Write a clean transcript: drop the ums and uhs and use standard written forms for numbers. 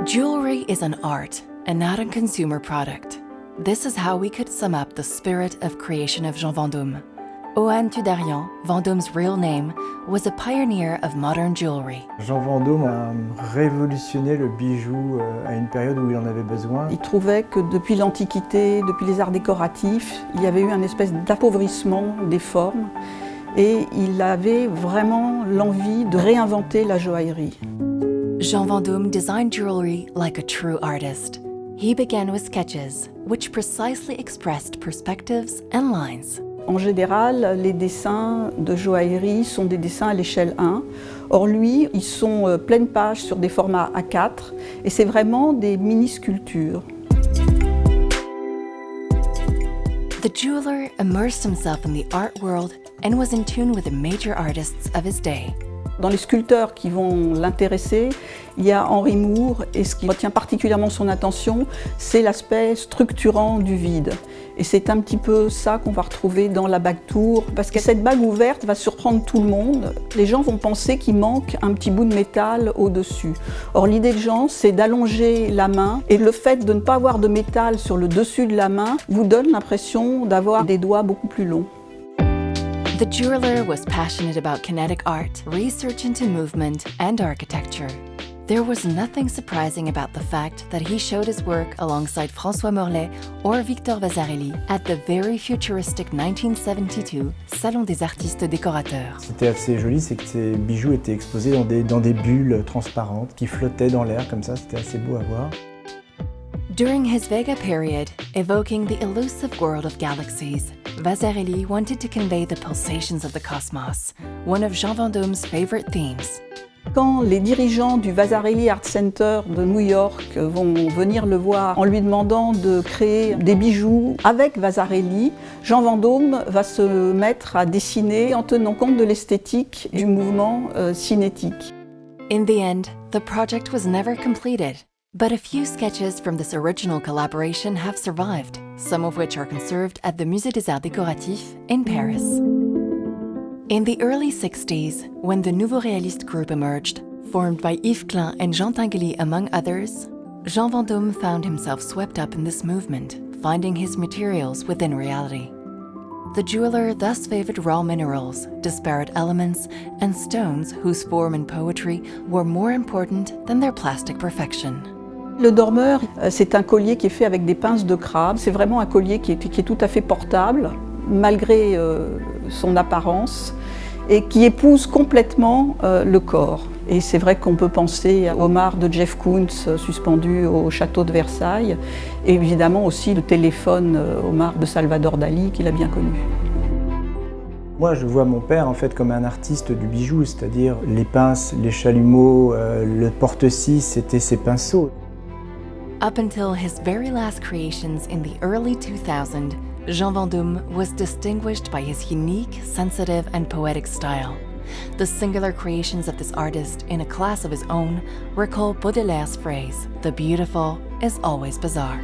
Jewelry is an art and not a consumer product. This is how we could sum up the spirit of creation of Jean Vendôme. Ohan Tudarian, Vendôme's real name, was a pioneer of modern jewelry. Jean Vendôme a révolutionné le bijou à une période où il en avait besoin. Il trouvait que depuis l'Antiquité, depuis les arts décoratifs, il y avait eu une espèce d'appauvrissement des formes et il avait vraiment l'envie de réinventer la joaillerie. Jean Vendôme designed jewelry like a true artist. He began with sketches, which precisely expressed perspectives and lines. En général, les dessins de joaillerie sont des dessins à l'échelle 1. Or lui, ils sont pleine page sur des formats A4 et c'est vraiment des mini-sculptures. The jeweler immersed himself in the art world and was in tune with the major artists of his day. Dans les sculpteurs qui vont l'intéresser, il y a Henri Moore et ce qui retient particulièrement son attention, c'est l'aspect structurant du vide. Et c'est un petit peu ça qu'on va retrouver dans la bague tour, parce que cette bague ouverte va surprendre tout le monde. Les gens vont penser qu'il manque un petit bout de métal au-dessus. Or l'idée de Jean, c'est d'allonger la main et le fait de ne pas avoir de métal sur le dessus de la main vous donne l'impression d'avoir des doigts beaucoup plus longs. The jeweler was passionate about kinetic art, research into movement, and architecture. There was nothing surprising about the fact that he showed his work alongside François Morlet or Victor Vasarely at the very futuristic 1972 Salon des artistes décorateurs. C'était assez joli, c'est que ces bijoux étaient exposés dans des bulles transparentes qui flottaient dans l'air comme ça, c'était assez beau à voir. During his Vega period, evoking the elusive world of galaxies, Vasarely wanted to convey the pulsations of the cosmos, one of Jean Vendôme's favorite themes. Quand les dirigeants du Vasarely Art Center de New York vont venir le voir en lui demandant de créer des bijoux avec Vasarely, Jean Vendôme va se mettre à dessiner en tenant compte de l'esthétique du mouvement cinétique. In the end, the project was never completed. But a few sketches from this original collaboration have survived, some of which are conserved at the Musée des Arts Décoratifs in Paris. In the early 60s, when the Nouveau Réaliste group emerged, formed by Yves Klein and Jean Tinguely among others, Jean Vendôme found himself swept up in this movement, finding his materials within reality. The jeweler thus favored raw minerals, disparate elements, and stones whose form and poetry were more important than their plastic perfection. Le dormeur, c'est un collier qui est fait avec des pinces de crabe. C'est vraiment un collier qui est tout à fait portable, malgré son apparence, et qui épouse complètement le corps. Et c'est vrai qu'on peut penser au Omar de Jeff Koons suspendu au château de Versailles, et évidemment aussi le téléphone Omar de Salvador Dali, qu'il a bien connu. Moi, je vois mon père en fait comme un artiste du bijou, c'est-à-dire les pinces, les chalumeaux, le porte-scie, c'était ses pinceaux. Up until his very last creations in the early 2000s, Jean Vendôme was distinguished by his unique, sensitive, and poetic style. The singular creations of this artist in a class of his own recall Baudelaire's phrase, "The beautiful is always bizarre."